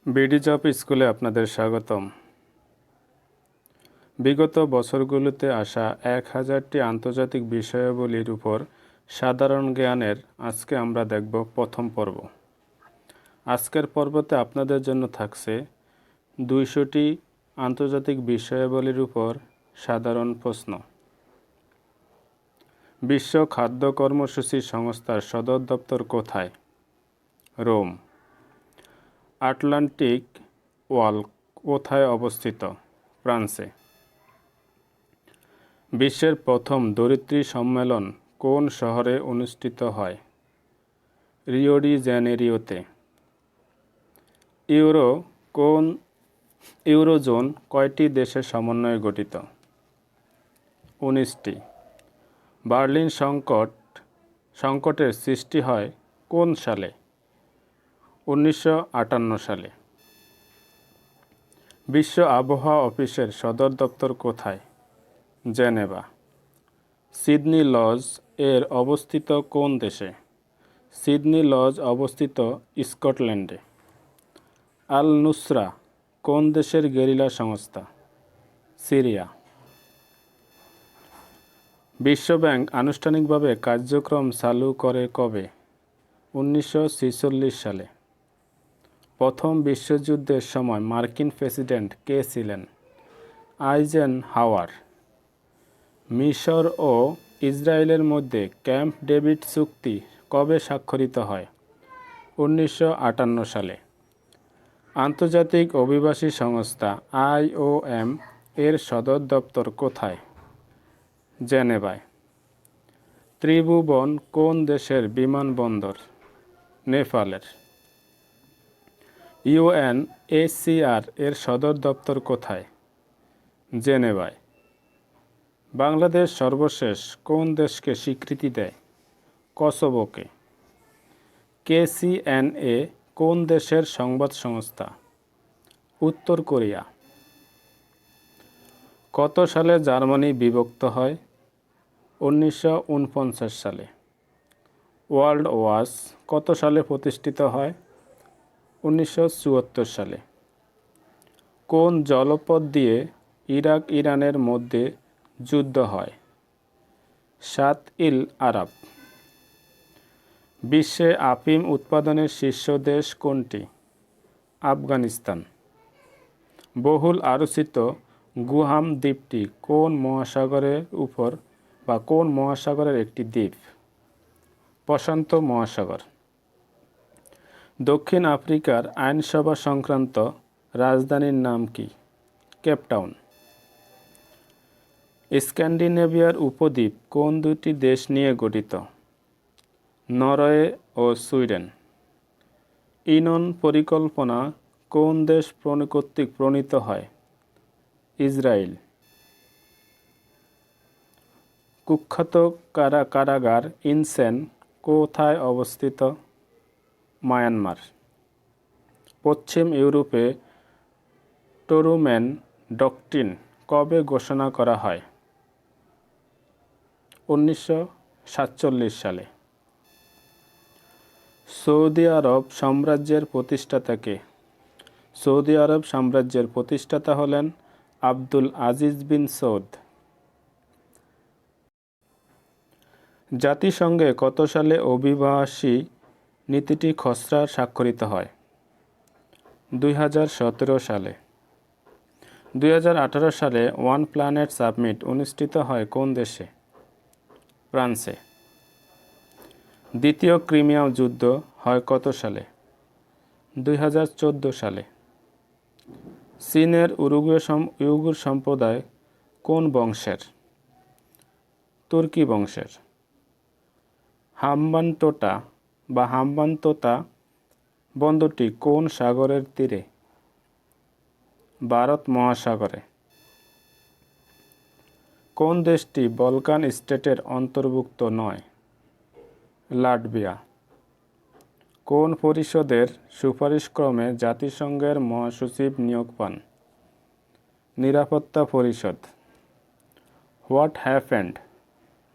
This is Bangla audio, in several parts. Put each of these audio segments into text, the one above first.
বিডি জব স্কুলে আপনাদের স্বাগতম। বিগত বছরগুলোতে আসা 1000টি আন্তর্জাতিক বিষয়াবলীর উপর সাধারণ জ্ঞানের আজকে আমরা দেখব প্রথম পর্ব। আজকের পর্বতে আপনাদের জন্য থাকছে 200টি আন্তর্জাতিক বিষয়াবলীর উপর সাধারণ প্রশ্ন। বিশ্ব খাদ্য কর্মসূচি সংস্থার সদর দপ্তর কোথায়? রোম। আটলান্টিক ওয়াল কোথায় অবস্থিত? ফ্রান্সে। বিশ্বের প্রথম ধরিত্রী সম্মেলন কোন শহরে অনুষ্ঠিত হয়? Rio de জেনেরিওতে। ইউরোজোন কয়টি দেশের সমন্বয়ে গঠিত? 19টি। বার্লিন সংকটের সৃষ্টি হয় কোন সালে? 1958 সালে। বিশ্ব আবহাওয়া অফিসের সদর দপ্তর কোথায়? জেনেভা। সিডনি লজ এর অবস্থিত কোন দেশে? সিডনি লজ অবস্থিত স্কটল্যান্ডে। আল নুসরা কোন দেশের গেরিলা সংস্থা? সিরিয়া। বিশ্বব্যাংক আনুষ্ঠানিকভাবে কার্যক্রম চালু করে কবে? 1946 সালে। প্রথম বিশ্বযুদ্ধের সময় মার্কিন প্রেসিডেন্ট কে ছিলেন? আইজেনহাওয়ার। মিশর ও ইসরায়েলের মধ্যে ক্যাম্প ডেভিড চুক্তি কবে স্বাক্ষরিত হয়? 1958 সালে। আন্তর্জাতিক অভিবাসী সংস্থা IOM এর সদর দপ্তর কোথায়? জেনেভায়। ত্রিভুবন কোন দেশের বিমানবন্দর? নেপালের। UNHCR এর সদর দপ্তর কোথায়? জেনেভায়। বাংলাদেশ সর্বশেষ কোন দেশকে স্বীকৃতি দেয়? কসোভোকে। KCNA কোন দেশের সংবাদ সংস্থা? উত্তর কোরিয়া। কত সালে জার্মানি বিভক্ত হয়? 1949 সালে। ওয়ার্ল্ড ওয়াচ কত সালে প্রতিষ্ঠিত হয়? 1974 সালে। কোন জলপথ দিয়ে ইরাক ইরানের মধ্যে যুদ্ধ হয়? শাত ইল আরব। বিশ্বে আফিম উৎপাদনের শীর্ষ দেশ কোনটি? আফগানিস্তান। বহুল আলোচিত গুয়াম দ্বীপটি কোন মহাসাগরের উপর বা কোন মহাসাগরের একটি দ্বীপ? প্রশান্ত মহাসাগর। দক্ষিণ আফ্রিকার আইনসভা সংক্রান্ত রাজধানীর নাম কি? কেপটাউন। স্ক্যান্ডিনেভিয়ার উপদ্বীপ কোন দুটি দেশ নিয়ে গঠিত? নরওয়ে ও সুইডেন। ইউএন পরিকল্পনা কোন দেশ কর্তৃক প্রণীত হয়? ইসরায়েল। কুখ্যাত কারাগার ইনসেন কোথায় অবস্থিত? মায়ানমার। পশ্চিম ইউরোপে টরুম্যান ডক্ট্রিন কবে ঘোষণা করা হয়? 1947 সালে। সৌদি আরব সাম্রাজ্যের প্রতিষ্ঠাতা কে? সৌদি আরব সাম্রাজ্যের প্রতিষ্ঠাতা হলেন আব্দুল আজিজ বিন সৌদ। জাতিসংঘে কত সালে অভিবাসী নীতিটি খসড়া স্বাক্ষরিত হয়? 2017 সালে। 2018 সালে ওয়ান প্ল্যানেট সামিট অনুষ্ঠিত হয় কোন দেশে? ফ্রান্সে। দ্বিতীয় ক্রিমিয়া যুদ্ধ হয় কত সালে? 2014 সালে। চীনের উইগুর সম্প্রদায় কোন বংশের? তুর্কি বংশের। হাম্বানটোটা বন্দরটি কোন সাগরের তীরে? ভারত মহাসাগরে। কোন দেশটি বলকান স্টেটের অন্তর্ভুক্ত নয়? লাটভিয়া। কোন পরিষদের সুপারিশক্রমে জাতিসংঘের মহাসচিব নিয়োগ পান? নিরাপত্তা পরিষদ। হোয়াট হ্যাপেন্ড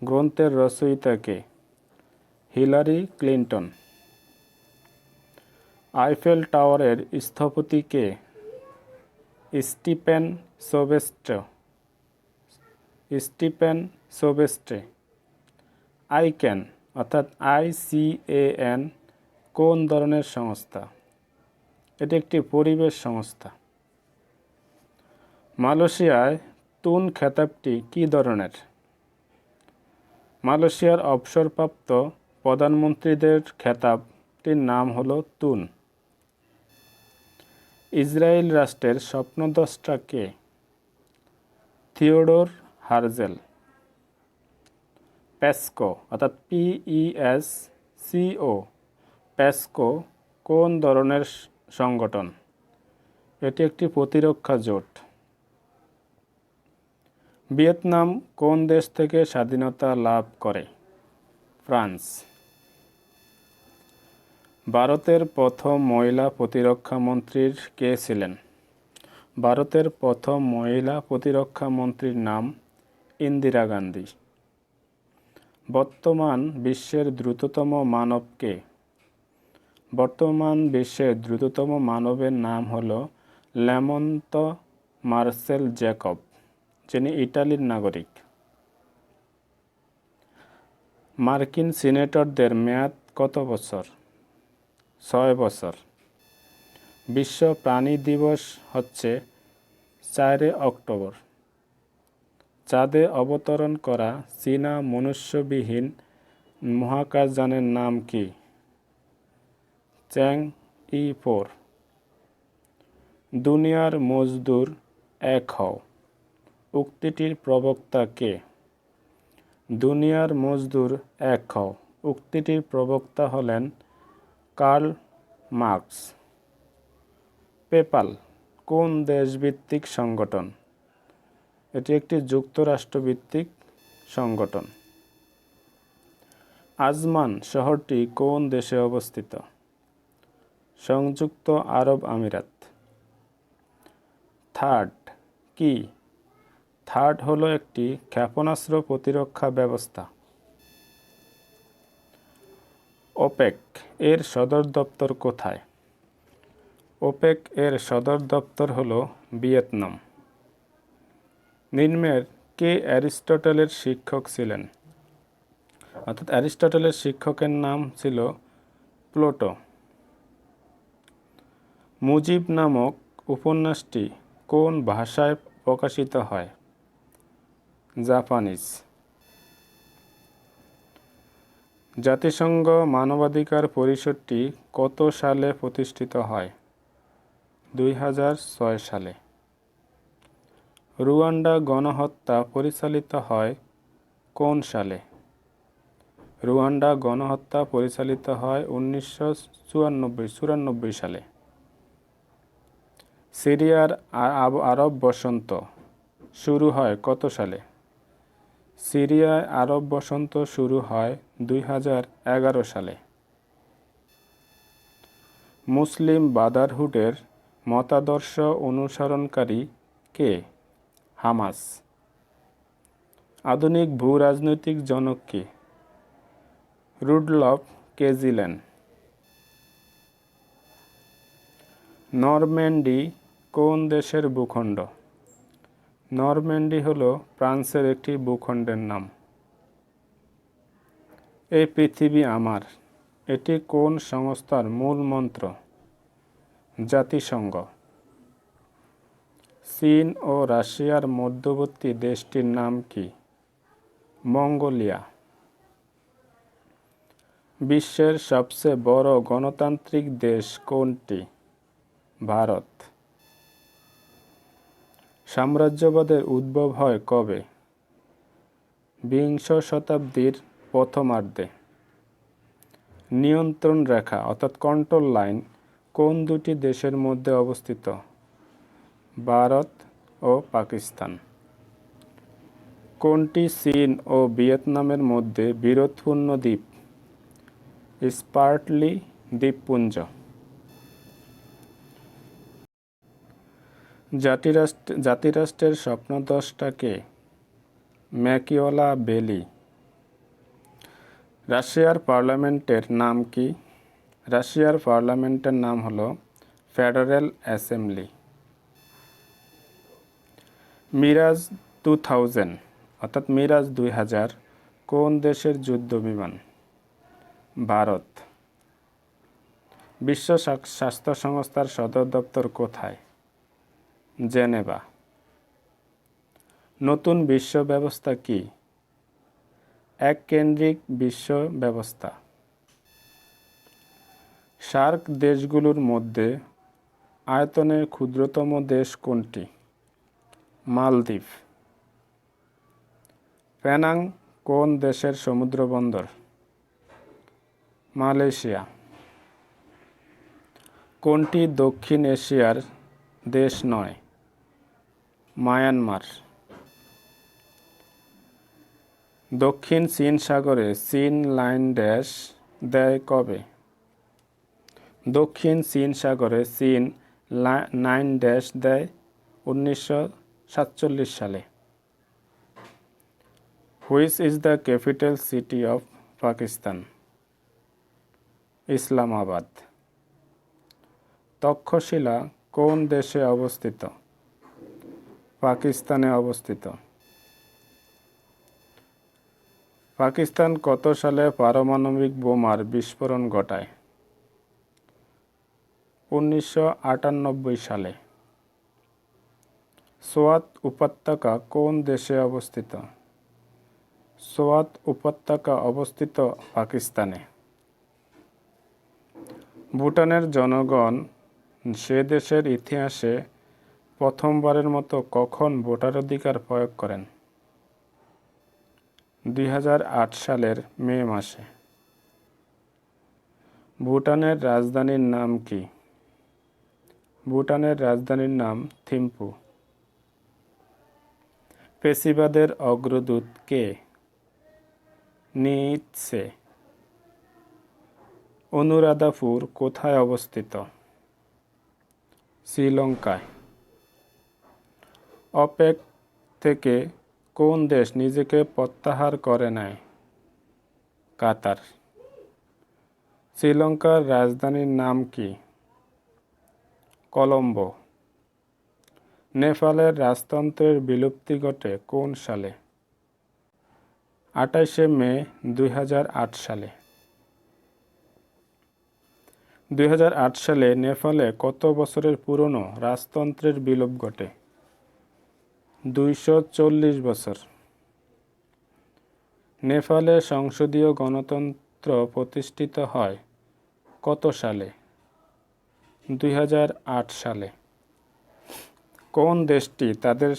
গ্রন্থের রচয়িতা কে? Hillary Clinton. আইফেল টাওয়ারের স্থপতি কে? স্টিফেন সোবেস্টে। স্টিফেন সোবেস্টে। আইক্যান অর্থাৎ ICAN কোন ধরনের সংস্থা? এটি একটি পরিবেশ সংস্থা। মালয়েশিয়ায় তুন খেতাবটি কী ধরনের? মালয়েশিয়ার অবসরপ্রাপ্ত প্রধানমন্ত্রীদের খেতাবটির নাম হলো তুন। ইসরায়েল রাষ্ট্রের স্বপ্নদ্রষ্টা কে? থিওডোর হার্জেল। পেসকো অর্থাৎ PESCO পেসকো কোন ধরনের সংগঠন? এটি একটি প্রতিরক্ষা জোট। ভিয়েতনাম কোন দেশ থেকে স্বাধীনতা লাভ করে? ফ্রান্স। ভারতের প্রথম মহিলা প্রতিরক্ষা মন্ত্রী কে ছিলেন? ভারতের প্রথম মহিলা প্রতিরক্ষা মন্ত্রীর নাম ইন্দিরা গান্ধী। বর্তমান বিশ্বের দ্রুততম মানব কে? বর্তমান বিশ্বের দ্রুততম মানবের নাম হল লেমন্ত মার্সেল জ্যাকব, যিনি ইটালির নাগরিক। মার্কিন সিনেটরদের মেয়াদ কত বছর? 6 বছর। বিশ্ব প্রাণী দিবস হচ্ছে 4 অক্টোবর। চাঁদে অবতরণ করা চীনা মনুষ্যবিহীন মহাকাশযানের নাম কি? চ্যাংই-4। দুনিয়ার মজদুর এক হও উক্তিটির প্রবক্তা কে? দুনিয়ার মজদুর এক হও উক্তিটির প্রবক্তা হলেন কার্ল মার্কস। পেপ্যাল কোন দেশভিত্তিক সংগঠন? এটি একটি যুক্তরাষ্ট্রভিত্তিক সংগঠন। আজমান শহরটি কোন দেশে অবস্থিত? সংযুক্ত আরব আমিরাত। থার্ড কি? থার্ড হলো একটি ক্ষেপণাস্ত্র প্রতিরক্ষা ব্যবস্থা। ওপেক এর সদর দপ্তর কোথায়? ওপেক এর সদর দপ্তর হলো ভিয়েতনাম। নিম্নের কে অ্যারিস্টটলের শিক্ষক ছিলেন? অর্থাৎ অ্যারিস্টটলের শিক্ষকের নাম ছিল প্লুটো। মুজিব নামক উপন্যাসটি কোন ভাষায় প্রকাশিত হয়? জাপানিজ। জাতিসংঘ মানবাধিকার পরিষদটি কত সালে প্রতিষ্ঠিত হয়? 2006 সালে। রুয়ান্ডা গণহত্যা পরিচালিত হয় কোন সালে? রুয়ান্ডা গণহত্যা পরিচালিত হয় 1994 সালে। সিরিয়ার আরব বসন্ত শুরু হয় কত সালে? সিরিয়ায় আরব বসন্ত শুরু হয় 2011 সালে। মুসলিম ব্রাদারহুডের মতাদর্শ অনুসরণকারী কে? হামাস। আধুনিক ভূ-রাজনৈতিক জনক কে? রুডলফ কেজিল্যান। নরম্যান্ডি কোন দেশের ভূখণ্ড? নরম্যান্ডি হল ফ্রান্সের একটি ভূখণ্ডের নাম। এই পৃথিবী আমার এটি কোন সংস্থার মূল মন্ত্র? জাতিসংঘ। চীন ও রাশিয়ার মধ্যবর্তী দেশটির নাম কি? মঙ্গোলিয়া। বিশ্বের সবচেয়ে বড় গণতান্ত্রিক দেশ কোনটি? ভারত। সাম্রাজ্যবাদের উদ্ভব হয় কবে? বিংশ শতাব্দীর প্রথমার্ধে। নিয়ন্ত্রণ রেখা অর্থাৎ কন্ট্রোল লাইন কোন দুটি দেশের মধ্যে অবস্থিত? ভারত ও পাকিস্তান। কোনটি চীন ও ভিয়েতনামের মধ্যে বিরোধপূর্ণ দ্বীপ? স্পার্টলি দ্বীপপুঞ্জ। জাতিরাষ্ট্রের স্বপ্নদ্রষ্টা কে? ম্যাকিয়াভেলি। রাশিয়ার পার্লামেন্টের নাম কি? রাশিয়ার পার্লামেন্টের নাম হলো ফেডারেল অ্যাসেম্বলি। মিরাজ 2000 অর্থাৎ মিরাজ 2000 কোন দেশের যুদ্ধ বিমান? ভারত। বিশ্ব স্বাস্থ্য সংস্থার সদর দপ্তর কোথায়? জেনেভা। নতুন বিশ্ব ব্যবস্থা কি? এককেন্দ্রিক বিশ্ব ব্যবস্থা। সার্ক দেশগুলোর মধ্যে আয়তনে ক্ষুদ্রতম দেশ কোনটি? মালদ্বীপ। পেনাং কোন দেশের সমুদ্রবন্দর? মালয়েশিয়া। কোনটি দক্ষিণ এশিয়ার দেশ নয়? মায়ানমার। দক্ষিণ চীন সাগরে চীন লাইন ড্যাশ দেয় কবে? দক্ষিণ চীন সাগরে চীন লাইন ড্যাশ দেয় 1947 সালে। Which is the capital city of Pakistan? Islamabad. Takshashila কোন দেশে অবস্থিত? পাকিস্তানে অবস্থিত। পাকিস্তান কত সালে পারমাণবিক বোমার বিস্ফোরণ ঘটায়? 1998 সালে। সোয়াত উপত্যকা কোন দেশে অবস্থিত? সোয়াত উপত্যকা অবস্থিত পাকিস্তানে। ভুটানের জনগণ সে দেশের ইতিহাসে প্রথমবারের মতো কখন ভোটাধিকার প্রয়োগ করেন? 2008 সালের মে মাসে। ভুটানের রাজধানীর নাম কি? ভুটানের রাজধানীর নাম থিম্পু। পেশিবাদের অগ্রদূত কে? নিৎসে। অনুরাধাপুর কোথায় অবস্থিত? শ্রীলঙ্কায়। ওপেক থেকে কোন দেশ নিজেকে প্রত্যাহার করে নেয়? কাতার। শ্রীলঙ্কার রাজধানীর নাম কি? কলম্বো। নেপালের রাজতন্ত্রের বিলুপ্তি ঘটে কোন সালে? 28শে মে 2008 সালে। 2008 সালে নেপালে কত বছরের পুরনো রাজতন্ত্রের বিলোপ ঘটে? 240 বছর। নেপালে সংসদীয় গণতন্ত্র প্রতিষ্ঠিত হয় কত সালে? 2008 সালে। কোন দেশটি তাদের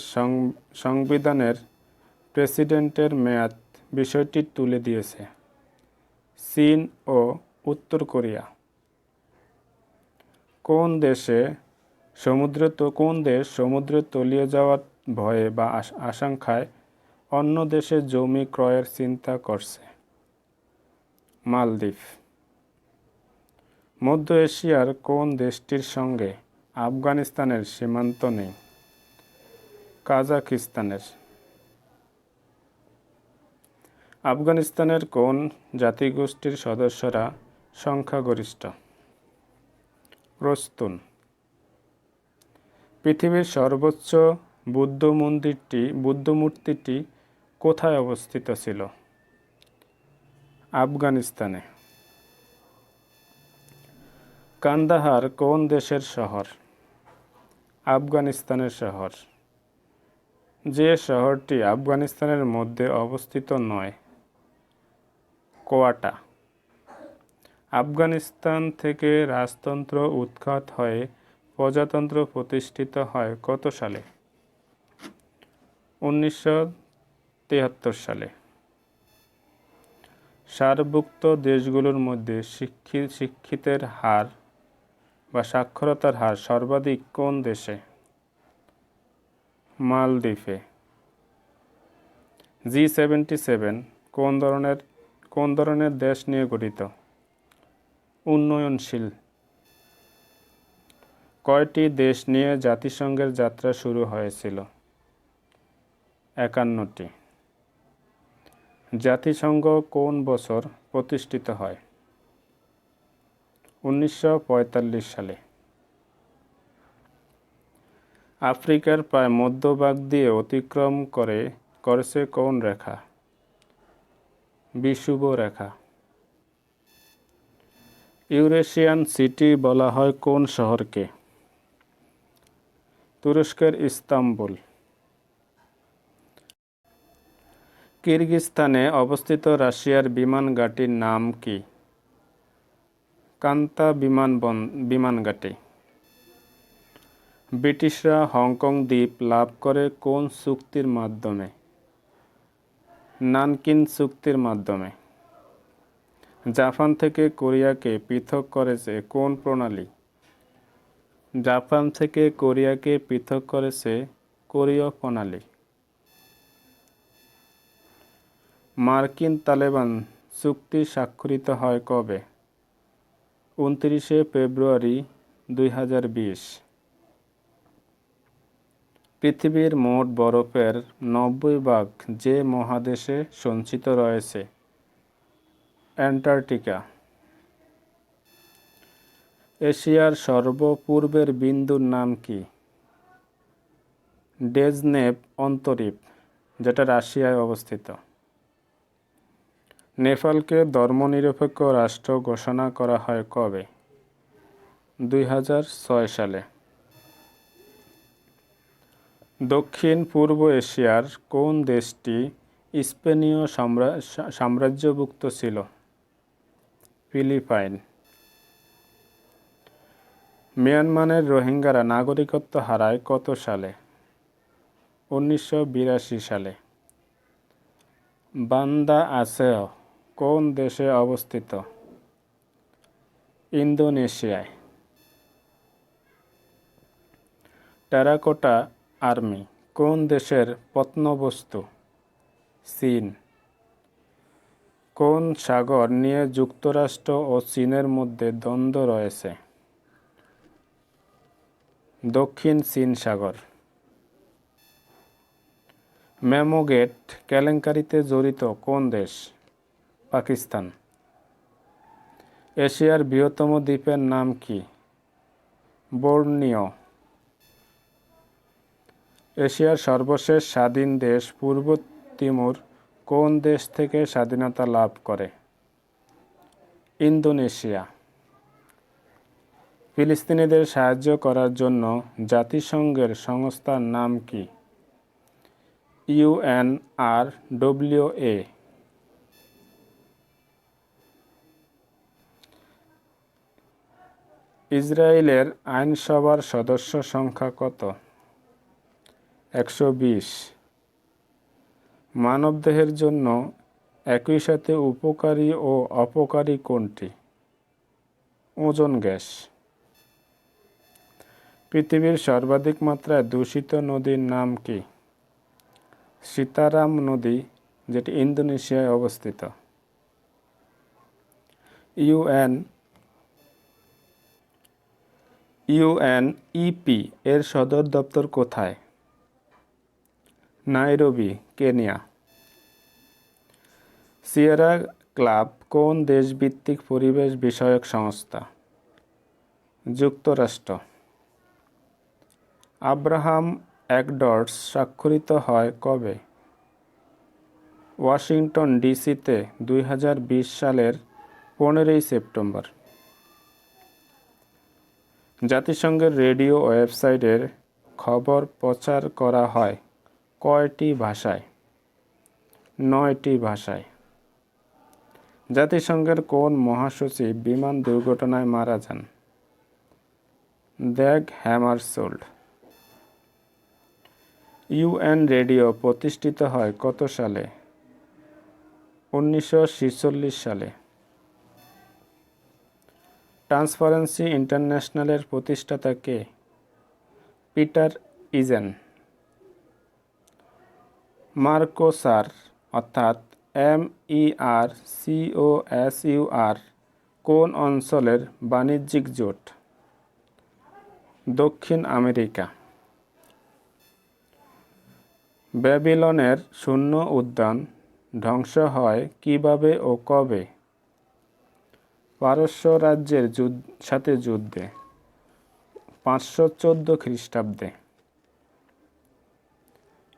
সংবিধানের প্রেসিডেন্টের মেয়াদ বিষয়টি তুলে দিয়েছে? চীন ও উত্তর কোরিয়া। কোন দেশ সমুদ্রে তলিয়ে যাওয়ার ভয়ে বা আশঙ্কায় অন্য দেশে জমি ক্রয়ের চিন্তা করছে? মালদ্বীপ। মধ্য এশিয়ার কোন দেশটির সঙ্গে আফগানিস্তানের সীমান্ত নেই? কাজাখস্তানের। আফগানিস্তানের কোন জাতিগোষ্ঠীর সদস্যরা সংখ্যাগরিষ্ঠ? পশতুন। পৃথিবীর সর্বোচ্চ বুদ্ধ মূর্তিটি কোথায় অবস্থিত ছিল? আফগানিস্তানে। কান্দাহার কোন দেশের শহর? আফগানিস্তানের শহর। যে শহরটি আফগানিস্তানের মধ্যে অবস্থিত নয়? কোয়াটা। আফগানিস্তান থেকে রাজতন্ত্র উৎখাত হয়ে প্রজাতন্ত্র প্রতিষ্ঠিত হয় কত সালে? 1973 সালে। সার্কভুক্ত দেশগুলোর মধ্যে শিক্ষিতের হার বা সাক্ষরতার হার সর্বাধিক কোন দেশে? মালদ্বীপে। G77 কোন ধরনের দেশ নিয়ে গঠিত? উন্নয়নশীল। কয়টি দেশ নিয়ে জাতিসংঘের যাত্রা শুরু হয়েছিল? 51টি। জাতিসংঘ কোন বছর প্রতিষ্ঠিত হয়? 1945 সালে। আফ্রিকার প্রায় মধ্যভাগ দিয়ে অতিক্রম করেছে কোন রেখা? বিষুব রেখা। ইউরেশিয়ান সিটি বলা হয় কোন শহরকে? তুরস্কের ইস্তাম্বুল। কিরগিজস্তানে অবস্থিত রাশিয়ার বিমান ঘাঁটির নাম কি? কান্তা বিমান ঘাঁটি। ব্রিটিশরা হংকং দ্বীপ লাভ করে কোন চুক্তির মাধ্যমে? নানকিন চুক্তির মাধ্যমে। জাপান থেকে কোরিয়াকে পৃথক করেছে কোন প্রণালী? জাপান থেকে কোরিয়াকে পৃথক করেছে কোরীয় প্রণালী। মার্কিন তালেবান চুক্তি স্বাক্ষরিত হয় কবে? 29 ফেব্রুয়ারি 2020। পৃথিবীর মোট বরফের 90% যে মহাদেশে সঞ্চিত রয়েছে? অ্যান্টার্কটিকা। এশিয়ার সর্বপূর্বের বিন্দুর নাম কি? ডেজনেভ অন্তরীপ, যেটা রাশিয়ায় অবস্থিত। নেপালকে ধর্মনিরপেক্ষ রাষ্ট্র ঘোষণা করা হয় কবে? 2006 সালে। দক্ষিণ পূর্ব এশিয়ার কোন দেশটি স্পেনীয় সাম্রাজ্যভুক্ত ছিল? ফিলিপাইন। মিয়ানমারের রোহিঙ্গারা নাগরিকত্ব হারায় কত সালে? 1982 সালে। বান্দা আশেহ কোন দেশে অবস্থিত? ইন্দোনেশিয়ায়। টেরাকোটা আর্মি কোন দেশের প্রত্নবস্তু? চীন। কোন সাগর নিয়ে যুক্তরাষ্ট্র ও চীনের মধ্যে দ্বন্দ্ব রয়েছে? দক্ষিণ চীন সাগর। মেমোগেট কেলেঙ্কারিতে জড়িত কোন দেশ? পাকিস্তান। এশিয়ার বৃহত্তম দ্বীপের নাম কি? বোর্নিও। এশিয়ার সর্বশেষ স্বাধীন দেশ পূর্ব তিমুর কোন দেশ থেকে স্বাধীনতা লাভ করে? ইন্দোনেশিয়া। ফিলিস্তিনিদের সাহায্য করার জন্য জাতিসংঘের সংস্থার নাম কি? UNRWA। ইসরায়েলের আইনসভার সদস্য সংখ্যা কত? 120। মানবদেহের জন্য একই সাথে উপকারী ও অপকারী কোনটি? Ozone gas. পৃথিবীর সর্বাধিক মাত্রায় দূষিত নদীর নাম কি? সীতারাম নদী, যেটি ইন্দোনেশিয়ায় অবস্থিত। ইউএনইপি এর সদর দপ্তর কোথায়? Nairobi, Kenya. সিয়েরা ক্লাব কোন দেশভিত্তিক পরিবেশ বিষয়ক সংস্থা? যুক্তরাষ্ট্র। আব্রাহাম অ্যাকর্ডস স্বাক্ষরিত হয় কবে? ওয়াশিংটন ডিসিতে 2020 সালের 15 সেপ্টেম্বর। জাতিসংঘের রেডিও ওয়েবসাইটের খবর প্রচার করা হয় কয়টি ভাষায়? 9টি ভাষায়। জাতিসংঘের কোন মহাসচিব বিমান দুর্ঘটনায় মারা যান? দ্যাগ হ্যামারশোল্ড। ইউএন রেডিও প্রতিষ্ঠিত হয় কত সালে? 1946 সালে। ট্রান্সপারেন্সি ইন্টারন্যাশনালের প্রতিষ্ঠাতা কে? Peter isn't. মার্কোসার অর্থাৎ MERCOSUR কোন অঞ্চলের বাণিজ্যিক জোট? দক্ষিণ আমেরিকা। ব্যাবিলনের শূন্য উদ্যান ধ্বংস হয় কিভাবে ও কবে? পারস্য রাজ্যের সাথে যুদ্ধে 514 খ্রিস্টাব্দে।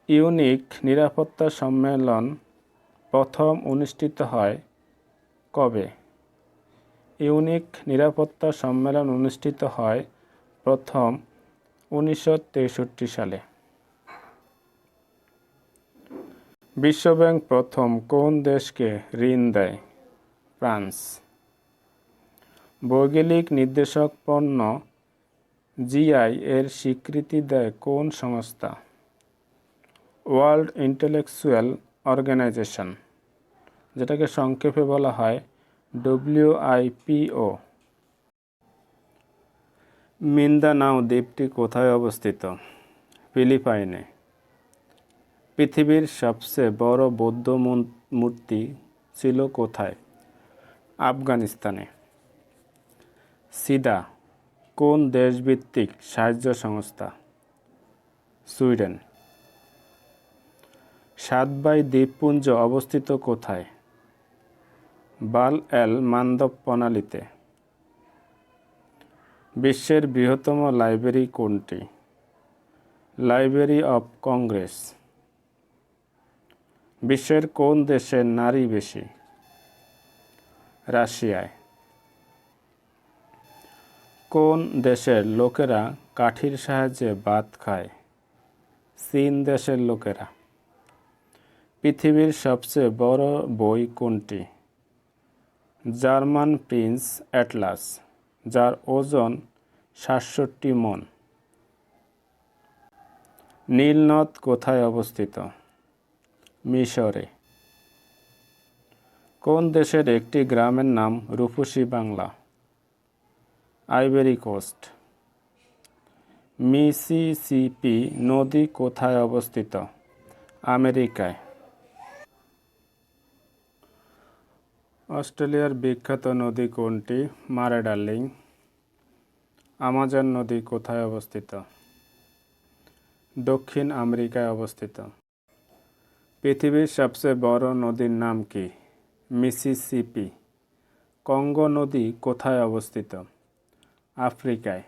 ইউনিক নিরাপত্তা সম্মেলন প্রথম অনুষ্ঠিত হয় কবে? ইউনিক নিরাপত্তা সম্মেলন অনুষ্ঠিত হয় প্রথম 1963 সালে। বিশ্বব্যাংক প্রথম কোন দেশকে ঋণ দেয়? ফ্রান্স। ভৌগোলিক নির্দেশক পণ্য জিআই এর স্বীকৃতি দেয় কোন সংস্থা? ওয়ার্ল্ড ইন্টেলেকচুয়াল অর্গানাইজেশন, যেটাকে সংক্ষেপে বলা হয় WIPO। মিন্দানাও দ্বীপটি কোথায় অবস্থিত? ফিলিপাইনে। পৃথিবীর সবচেয়ে বড় বৌদ্ধ মূর্তি ছিল কোথায়? আফগানিস্তানে। সিডা কোন দেশভিত্তিক সাহায্য সংস্থা? সুইডেন। সাতবাই দ্বীপপুঞ্জ অবস্থিত কোথায়? বাল এল মান্দব প্রণালীতে। বিশ্বের বৃহত্তম লাইব্রেরি কোনটি? Library of Congress. বিশ্বের কোন দেশে নারী বেশি? রাশিয়ায়। কোন দেশের লোকেরা কাঠির সাহায্যে ভাত খায়? চীন দেশের লোকেরা। পৃথিবীর সবচেয়ে বড় বই কোনটি? জার্মান প্রিন্স অ্যাটলাস, যার ওজন 67 মণ। নীল নদ কোথায় অবস্থিত? মিশরে। কোন দেশের একটি গ্রামের নাম Rupashi Bangla? Ivory Coast. Mississippi নদী কোথায় অবস্থিত? আমেরিকায়। অস্ট্রেলিয়ার বিখ্যাত নদী কোনটি? মারে ডার্লিং। আমাজন নদী কোথায় অবস্থিত? দক্ষিণ আমেরিকায় অবস্থিত। পৃথিবীর সবচেয়ে বড় নদীর নাম কি? মিসিসিপি। কঙ্গো নদী কোথায় অবস্থিত? আফ্রিকায়।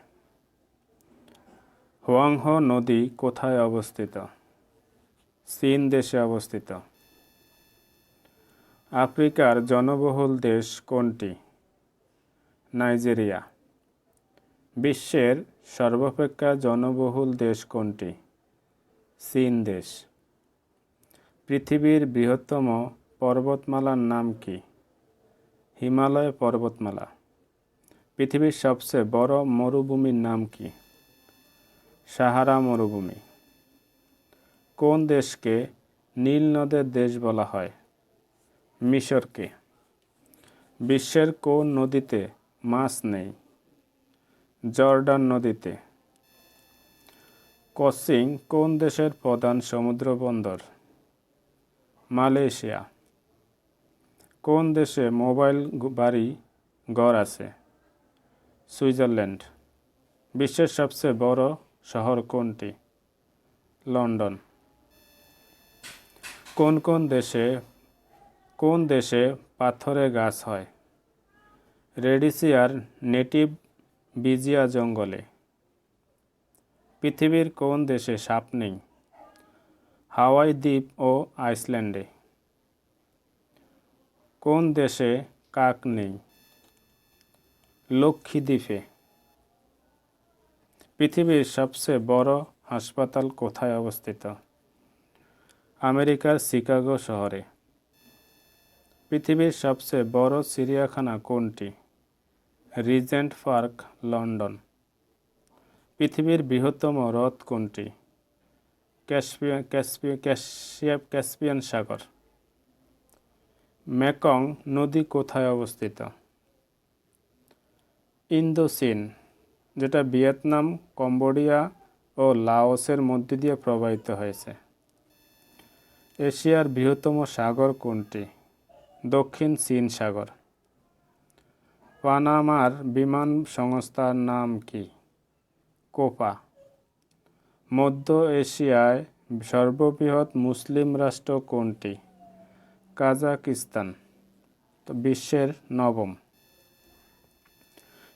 হোয়াংহো নদী কোথায় অবস্থিত? চীন দেশে অবস্থিত। আফ্রিকার জনবহুল দেশ কোনটি? নাইজেরিয়া। বিশ্বের সর্বাপেক্ষা জনবহুল দেশ কোনটি? চীন দেশ। পৃথিবীর বৃহত্তম পর্বতমালার নাম কি? হিমালয় পর্বতমালা। পৃথিবীর সবচেয়ে বড় মরুভূমির নাম কি? সাহারা মরুভূমি। কোন দেশকে নীল নদের দেশ বলা হয়? মিশরকে। বিশ্বের কোন নদীতে মাছ নেই? জর্ডান নদীতে। কোচিন কোন দেশের প্রধান সমুদ্র বন্দর? মালয়েশিয়া। কোন দেশে মোবাইল বাড়ি ঘর আছে? সুইজারল্যান্ড। বিশ্বের সবচেয়ে বড় শহর কোনটি? লন্ডন। কোন দেশে পাথরে গাছ হয়? রেডিসিয়ার নেটিভ বিজিয়া জঙ্গলে। পৃথিবীর কোন দেশে সাপ নেই? হাওয়াই দ্বীপ ও আইসল্যান্ডে। কোন দেশে কাক নেই? লক্ষদ্বীপে। পৃথিবীর সবচেয়ে বড় হাসপাতাল কোথায় অবস্থিত? আমেরিকার শিকাগো শহরে। পৃথিবীর সবচেয়ে বড় চিড়িয়াখানা কোনটি? Regent park, London. পৃথিবীর বৃহত্তম হ্রদ কোনটি? ক্যাসপিয়ান সাগর। মেকং নদী কোথায় অবস্থিত? ইন্দোচীন, যেটা ভিয়েতনাম, কম্বোডিয়া ও লাওসের মধ্য দিয়ে প্রবাহিত হয়েছে। এশিয়ার বৃহত্তম সাগর কোনটি? দক্ষিণ চীন সাগর। পানামার বিমান সংস্থার নাম কি? কোপা। মধ্য এশিয়ায় সর্ববৃহৎ মুসলিম রাষ্ট্র কোনটি? কাজাকিস্তান। বিশ্বের নবম।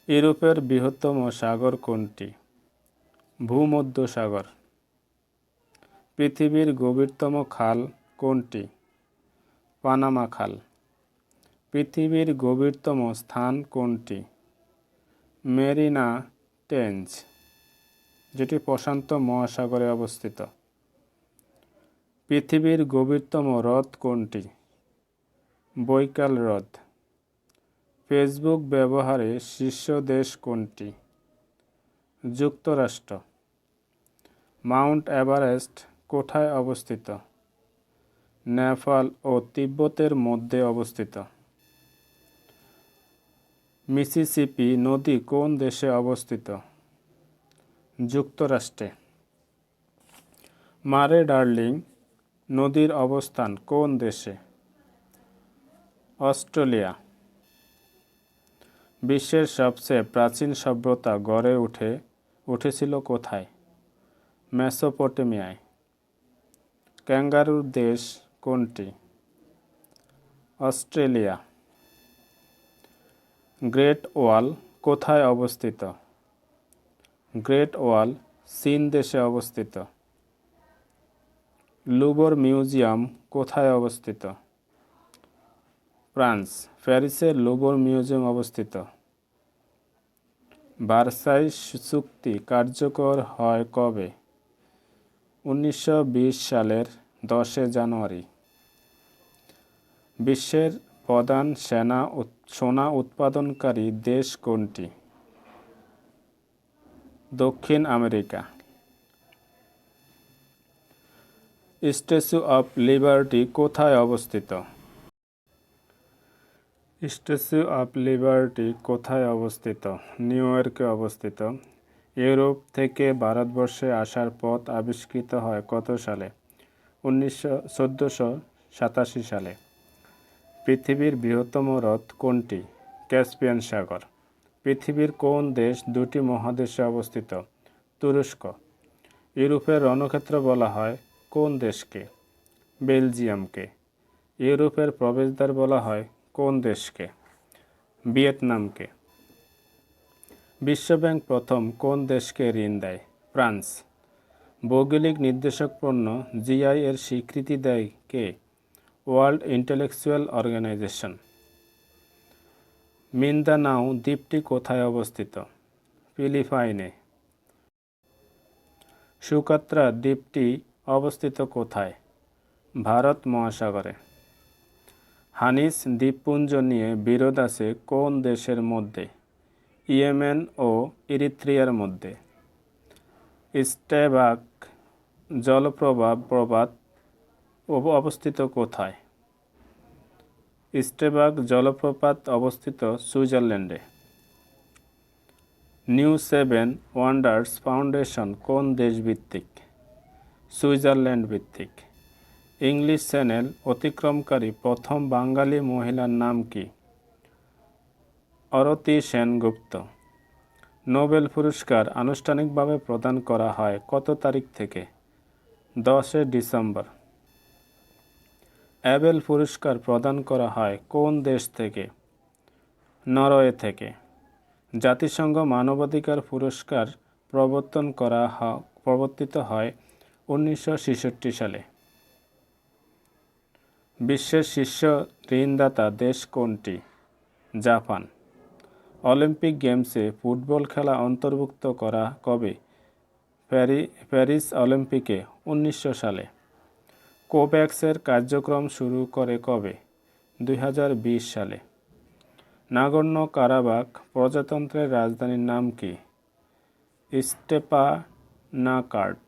ইউরোপের বৃহত্তম সাগর কোনটি? ভূমধ্যসাগর। পৃথিবীর গভীরতম খাল কোনটি? পানামা খাল। পৃথিবীর গভীরতম স্থান কোনটি? মেরিনা ট্রেঞ্চ, যেটি প্রশান্ত মহাসাগরে অবস্থিত। পৃথিবীর গভীরতম হ্রদ কোনটি? বৈকাল হ্রদ। ফেসবুক ব্যবহারে শীর্ষ দেশ কোনটি? যুক্তরাষ্ট্র। মাউন্ট এভারেস্ট কোথায় অবস্থিত? নেপাল ও তিব্বতের মধ্যে অবস্থিত। মিসিসিপি নদী কোন দেশে অবস্থিত? যুক্তরাষ্ট্রে। মারে ডার্লিং নদীর অবস্থান কোন দেশে? অস্ট্রেলিয়া। বিশ্বের সবচেয়ে প্রাচীন সভ্যতা গড়ে উঠেছিল কোথায়? মেসোপটেমিয়ায়। ক্যাঙ্গারুর দেশ কোনটি? অস্ট্রেলিয়া। গ্রেট ওয়াল কোথায় অবস্থিত? গ্রেট ওয়াল চীন দেশে অবস্থিত। লুভর মিউজিয়াম কোথায় অবস্থিত? ফ্রান্স। প্যারিসে লুভর মিউজিয়াম অবস্থিত। ভার্সাই চুক্তি কার্যকর হয় কবে? 1920 সালের 10 জানুয়ারি। বিশ্বের প্রধান সোনা উৎপাদনকারী দেশ কোনটি? দক্ষিণ আমেরিকা। স্ট্যাচু অফ লিবার্টি কোথায় অবস্থিত? স্ট্যাচু অফ লিবার্টি কোথায় অবস্থিত? নিউ ইয়র্কে অবস্থিত। ইউরোপ থেকে ভারতবর্ষে আসার পথ আবিষ্কৃত হয় কত সালে? 1487 সালে। পৃথিবীর বৃহত্তম হ্রদ কোনটি? ক্যাসপিয়ান সাগর। পৃথিবীর কোন দেশ দুটি মহাদেশে অবস্থিত? তুরস্ক। ইউরোপের রণক্ষেত্র বলা হয় কোন দেশকে? বেলজিয়ামকে। ইউরোপের প্রবেশদ্বার বলা হয় কোন দেশকে? ভিয়েতনামকে। বিশ্বব্যাংক প্রথম কোন দেশকে ঋণ দেয়? ফ্রান্স। ভৌগোলিক নির্দেশক পণ্য জিআই এর স্বীকৃতি দেয় কে? World Intellectual Organization. মিন্দানাও দ্বীপটি কোথায় অবস্থিত? ফিলিপাইনে। সুমাত্রা দ্বীপটি অবস্থিত কোথায়? ভারত মহাসাগরে। হানিস দ্বীপপুঞ্জ নিয়ে বিরোধ আছে কোন দেশের মধ্যে? ইয়েমেন ও ইরিত্রিয়ার মধ্যে। স্টেবাক জলপ্রপাত অবস্থিত কোথায়? স্টেবাক জলপ্রপাত অবস্থিত সুইজারল্যান্ডে। নিউ সেভেন ওয়ান্ডার্স ফাউন্ডেশন কোন দেশ ভিত্তিক? সুইজারল্যান্ড ভিত্তিক। ইংলিশ চ্যানেল অতিক্রমকারী প্রথম বাঙালি মহিলার নাম কি? অরতি সেনগুপ্ত। নোবেল পুরস্কার আনুষ্ঠানিকভাবে প্রদান করা হয় কত তারিখ থেকে? 10 ডিসেম্বর। অ্যাবেল পুরস্কার প্রদান করা হয় কোন দেশ থেকে? নরওয়ে থেকে। জাতিসংঘ মানবাধিকার পুরস্কার প্রবর্তিত হয় 1966 সালে। বিশ্বের শীর্ষ ঋণদাতা দেশ কোনটি? জাপান। অলিম্পিক গেমসে ফুটবল খেলা অন্তর্ভুক্ত করা কবে? প্যারিস অলিম্পিকে 1900 সালে। কোভ্যাক্সের কার্যক্রম শুরু করে কবে? 2020 সালে। নাগর্নো কারাবাখ প্রজাতন্ত্রের রাজধানীর নাম কি? স্টেপানাকার্ট।